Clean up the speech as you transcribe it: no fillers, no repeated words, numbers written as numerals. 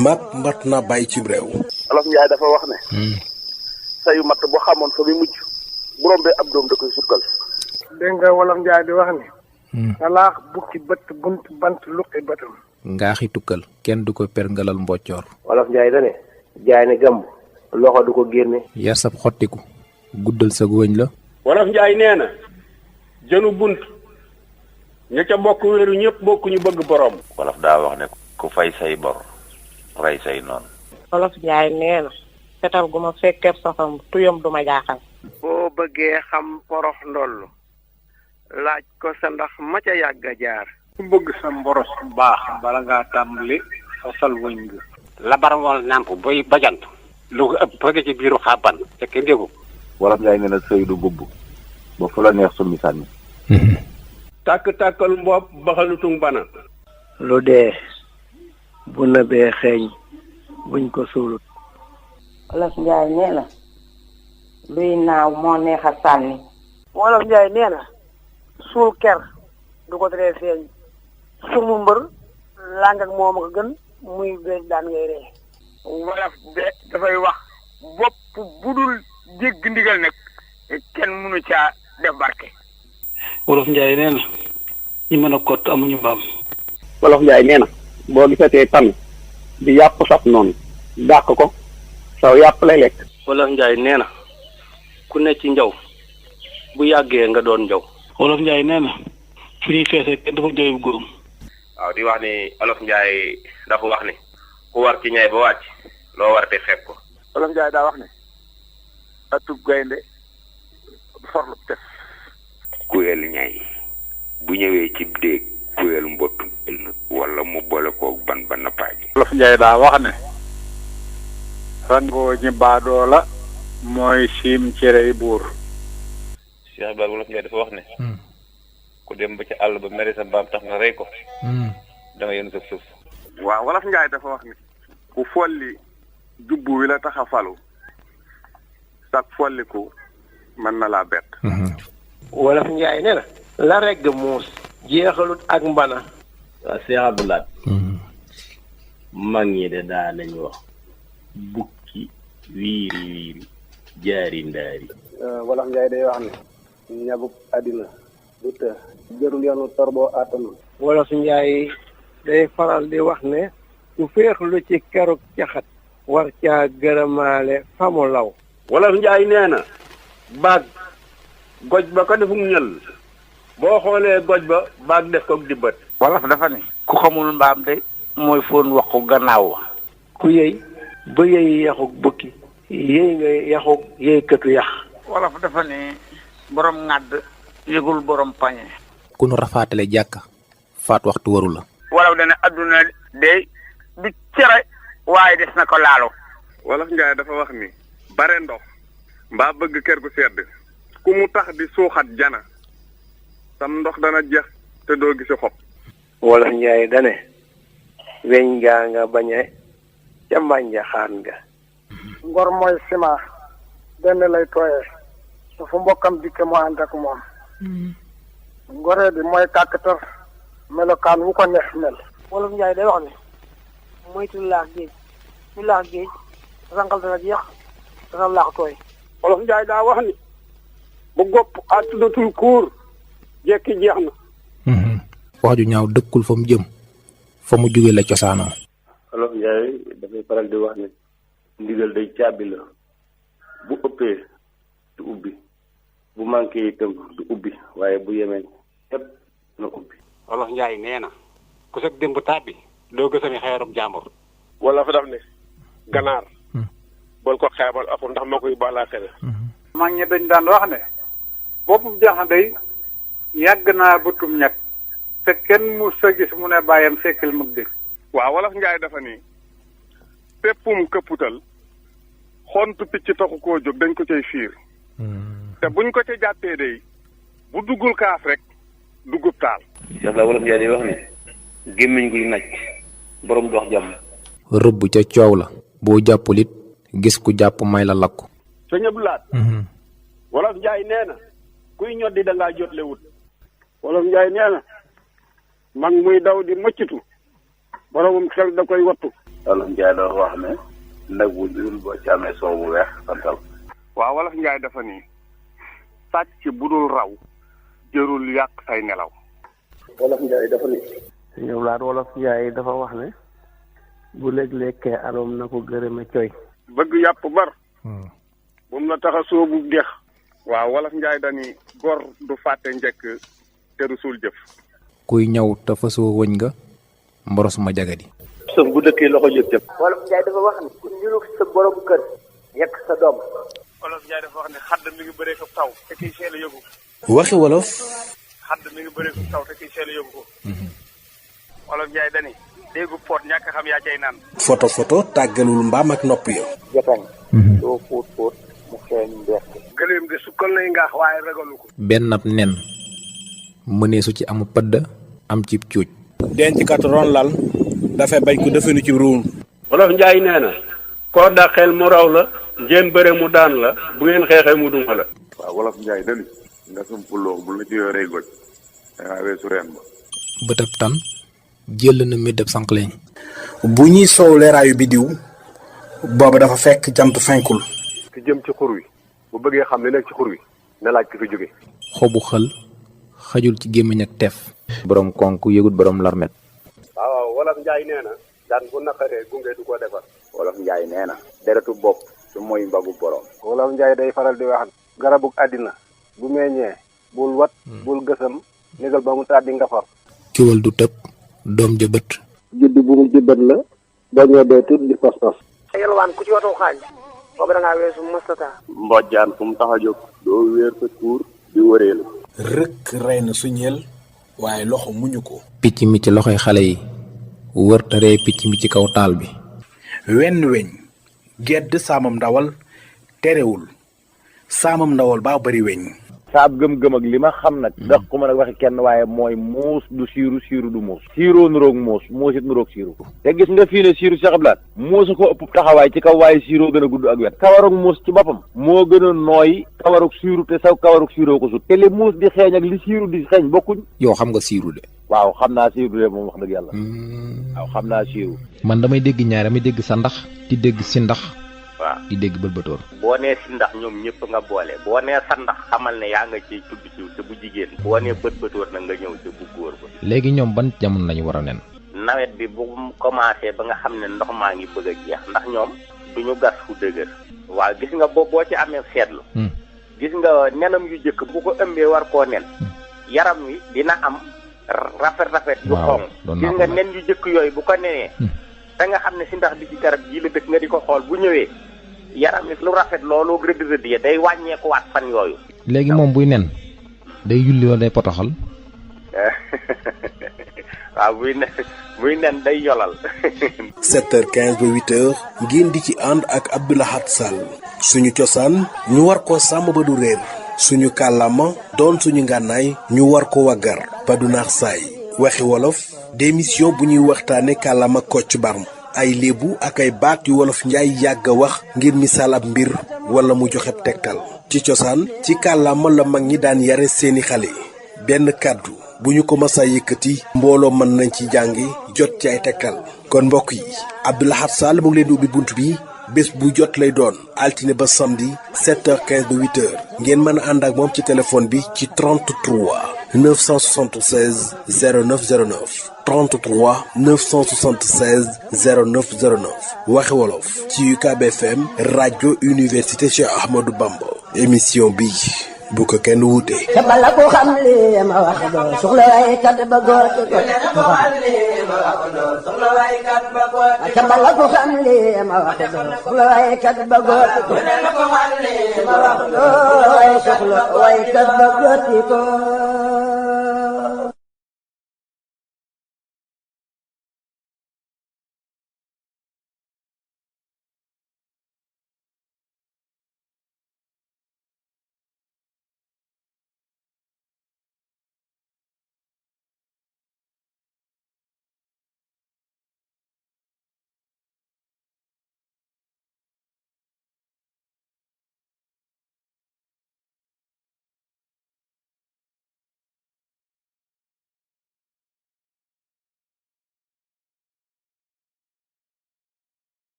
mat na bàyyi ci réew. Olof Njaay dafa wax ne. sayu matt boo xamoon fa muy mujj bu rombee ab doom da koy sukkal. dégg nga Wolof Njaay di wax ne. salaax bukki bët bunt bant luqi bëtam. ngaaxi tukkal kenn du ko perngalal mboccoor. Wolof Njaay da ne jaay ne gàmb loxo du ko génne. yar sab xottiku guddal sa wëñ la. Wolof Njaay nee na jënu bunt ña ca bokk wéeru ñëpp bokk ñu bëgg borom. Wolof daa wax ne ku fay say bor rey say noonu. Wolof Njaay nee na fetal gu ma fekkee safam tuyam du ma jaaxal. boo bëggee xam porox ndoll laaj ko sa ndax ma ca yàgg a jaar. ku bëgg sa mboros bu baax bala ngaa tàmbali fasal wëñ bi. labar wal nàmp boy bajant lu ko ëpp bëgg ci biiru xàbban te kenn déggu. Wolof Njaay nee na sëy du bubb ba fu la neex summi sànni. tàkk-tàkkal mbopp baxalutung bana. lu dee bu nëbee xeeñ buñ ko suulut. Wolof Njaay nee na luy naaw moo neex a sànni. Wolof Njaay nee na suul ker du ko teree feeñ sumu mbër làng ak moom ko gën muy bees daan ngay ree. Wolof de dafay wax bopp bu dul dégg ndigal nag kenn mënu caa def barke. Wolof Njaay nee na ñi mën a kott amuñu mbaam. Wolof Njaay nee na boo gisatee tan di yàpp saf noonu dàq ko saw yàpp lay lekk. Wolof Njaay nee na ku ne ci njaw bu yàggee nga doon njaw. Wolof Njaay nee na fu ñuy feesee kenn dafa jooy bu góorum. waaw di wax ni Wolof Njaay dafa wax ni ku war ci ñay ba wàcc loo war te fekk ko. Olof Njaay daa wax ne atub gaynde forlu tef. kuweel ñay bu ñëwee ci déeg kuweel mbottu wala mu boole koog ban ba nappaaji. Wolof Njaay daa wax ne rangoo ñi baadoo la mooy siim cerey buur. Cheikh Ibrahima Wolof Njaay dafa wax ne ku dem ba ci àll ba mere sa mbaam tax nga rey ko da nga yenu sa suuf. waaw Wolof Njaay dafa wax ne ku folli jubbu wi la tax a falu sax folliku mën na laa bett. Wolof Njaay nee na la regg muus jeexalut ak mbana. waaw Cheikh Abdoulaye mag ñi de daa nañ wax bukki wiiri wiiri jaari ndaari. Wolof Njaay day wax ne ñagub àddina du të jërul yoonu torboo àttanul. Wolof Njaay day faral di wax ne ku féexlu ci keruk caxat war caa gërëmaale fa mu law. Wolof Njaay nee na baag goj ba ko defum ñël boo xoolee goj ba baag def ko di bët. Wolof dafa ne ku xamul mbaam de mooy foon waxu gannaaw wa. ku yëy ba yëy yaxuk bukki yëy nga yaxuk yëy këtu yax. Wolof dafa ne borom ŋàdd yëgul borom pañe. ku nu rafaatale jàkka faat waxtu waru la. Wolof dana adduna de du cere waaye des na ko laalo. Wolof Njaay dafa wax ni bare ndox mbaa bëgg kër gu sedd ku mu tax di suuxat jana sam ndox dana jeex te doo gisi xob. Wolof Njaay dane weñ ngaa nga bañe ca mbànja xaan nga. ngor mooy ciment benn lay tooyee su fu mbokkam dikke mu ànd ak moom. ngoree bi mooy kàkkatar melokaan wu ko neex mel. Wolof Njaay day wax ne moytu laax géej ñu laax géej rangal dana jeex dana laax tooy. Wolof Njaay daa wax ni bu gopp àttudatul kuur jekki jeex na. wax ju ñaaw dëkkul fa mu jëm fa mu jóge la cosaanoo. Wolof Njaay dafay faral di wax ne ndigal day caabi la bu ëppee du ubbi bu manqué itam du ubbi waaye bu yemee yépp na ubbi. Wolof Njaay nee na ku sëg démb tàbbi doo gësami xeerum jàmbur. wala fa daf ne ganaar bol ko xeebal ak ndax moo koy balaa xel. mag ñi dañ daan wax ne boppum jaxan day yàgg naa bëtum ñett te kenn mu sa gis mu ne bàyyam sekkil mug dégg. waaw Wolof Njaay dafa ni péppum këpputal xontu picc taxu koo jóg dañ ko cay fiir te buñ ko ca jàppee day bu duggul kaaf rek duggub taal. Cheikh Wolof Njaay day wax ne gémmiñ guy naj borom dox jàmm. rëbb ca coow la boo jàppul it gis ku jàpp may la lakku. sa ñëpp laat. Wolof Njaay nee na kuy ñoddi da ngaa jotle wut. Wolof Njaay nee na mag muy daw di mëccitu boromum xel da koy wattu. Wolof Njaay dafa wax ne nag bu ñuul boo ci amee soow bu weex santal. waaw Wolof Njaay dafa ni sàcc bu dul raw jërul yàq say nelaw. Wolof Njaay dafa ni. ñëw laat Wolof Njaay dafa wax ne bu léeg-lekkee aroom na ko gërëme coy. bëgg yàpp bar. bu mu la tax a soobu dex. waaw Wolof Njaay dani gor du fàtte njëkk te du suul jëf. kuy ñaw te fasoo wëñ nga mboros ma jagadi. sëf bu dëkkee loxo jëf jëf. Wolof Njaay dafa wax ni ku ñurug sa borom kër yekk sa doom. Wolof Njaay dafa wax ne xadd mi ngi bëree ko taw te kiy seel a yëgu ko. waxi wolof. xadd mi ngi bëree ko taw te kiy seel a yëgu ko. Wolof Njaay dani déggu poot ñàkk xam yaa cay naan. foto tàggalul mbaam ak nopp ya. jatañ doo fóot fóot mu xeeñ mbeex. gëléem de sukkal lay ngaax waaye ragalu ko. benn ab nen mëneesu ci amu pëdd am ci cuuj. denc ron lal dafay bañ ko defenu ci ruum. Wolof Njaay nee na koo dàqeel mu raw la ngeen bëre mu daan la bu ngeen xeexee mu duma la. waaw Wolof Njaay dani nga sumpuloo bu la ci yoree goj dangaa weesu reen ba. bëtëb tan jël na méddab sànqleñ. bu ñuy soow leeraayu biddiw booba dafa fekk jant fenkul. ki jëm ci xur wi bu bëggee xam li nekk ci xur wi na laaj ki fi jóge. xobu xël xajul ci gémmiñ ak teef. borom konk yëgut borom larmet. waaw Wolof Njaay nee na daan bu naqaree gunge du ko defar. Wolof Njaay nee na deretu bopp su mooy mbagu borom. Wolof Njaay day faral di wax garabug àddina bu meññee bul wat bul gësam négal ba mu tàddi nga far. ciwal du tëb doom ja bët. judd bu mu jëbbat la boo ñëwee dee tuut di pas-pas. yelwaan ku ci watoo xaaj boobu da ngaa weesu mastata. mbojjaan fu mu tax a jóg doo wéer sa tuur di wëreelu. rëkk rey na suñeel waaye loxo muñu ko. picc mi ci loxoy xale yi wër te ree picc mi ci kaw taal bi. wenn weñ gedd saamam ndawal terewul saamam ndawal baa bari weñ. saab gëm-gëm ak li ma xam nag dax ko mën a waxi kenn waaye mooy muus du siiru siiru du muus siiroo nuroog muus muus it nuroog siiru te gis nga fii ne siiru Cheikh Abdoulaye muusu ko ëpp taxawaay ci kaw waaye siiroo gën a gudd ak wet kawarug muus ci boppam moo gën a nooy kawarug siiru te saw kawarug siiroo ko sut te li muus di xeeñ ak li siiru di xeeñ bokkuñ. yow xam nga siiru de. waaw xam naa siiru de moom wax dëgg yàlla. waaw xam naa siiru. man damay dégg ñaar damay dégg sa ndax di dégg si ndax. waaw di dégg bëlbëtoor. boo nee si ndax ñoom ñëpp nga boole boo nee sa ndax xamal ne yaa nga ciy tudd ci te bu jigéen boo nee bëlbëtoor nag nga ñëw te bu góor ba. léegi ñoom ban jamono lañu war a nen. nawet bi bu mu commencé ba nga xam ne ndox maa ngi bëgg a jeex ndax ñoom duñu gas fu dëgër. waaw gis nga boo ci amee seetlu. gis nga nenam yu jëkk bu ko ëmbee war koo nen. yaram wi dina am rafet yu xonq. gis nga nen yu jëkk yooyu bu ko nenee. te nga xam ne si ndax bi ci garab jii la dëkk nga di ko xool bu ñëwee. yaram it lu rafet loolu rëdd rëdd ya day wàññeekuwaat fan yooyu. léegi moom buy nen day yulli wala day potoxal. waaw buy nen day yolal. 7h15 ba 8h ngeen di ci ànd ak Abdou Lahad Sall. suñu cosaan ñu war ko sàmm ba du réer. suñu kàllaama doon suñu ngànnaay ñu war ko waggar ba du naax saay. waxi wolof démission bu ñuy waxtaane kàllaama Kocc Barma. ay léebu ak ay baat yu Wolof Njaay yàgg a wax ngir misaal ab mbir wala mu joxe tegtal. ci cosaan ci kàllaama la mag ñi daan yare seeni xale. benn kàddu bu ñu ko mësa yëkkati mbooloo mën nañ ci jàngi jot ci ay tegtal. kon mbokk yi Abdou Lahad Sall mu ngi leen di ubbi bunt bi bés bu jot lay doon altine ba samedi 7h15 ba 8h ngeen mën a ànd ak moom ci téléphone bi ci 33 976 0909 33 976 0909 waxi wolof ci UCAB FM rajo université Cheikh Ahmadou Bamba émission bi bu ko kenn wuute. te bala ko xam li ma wax doo soxla waaye kat ba góor te bala ko xam li ma wax doo soxla waaye kat ba góor te soxla waaye kat ba góor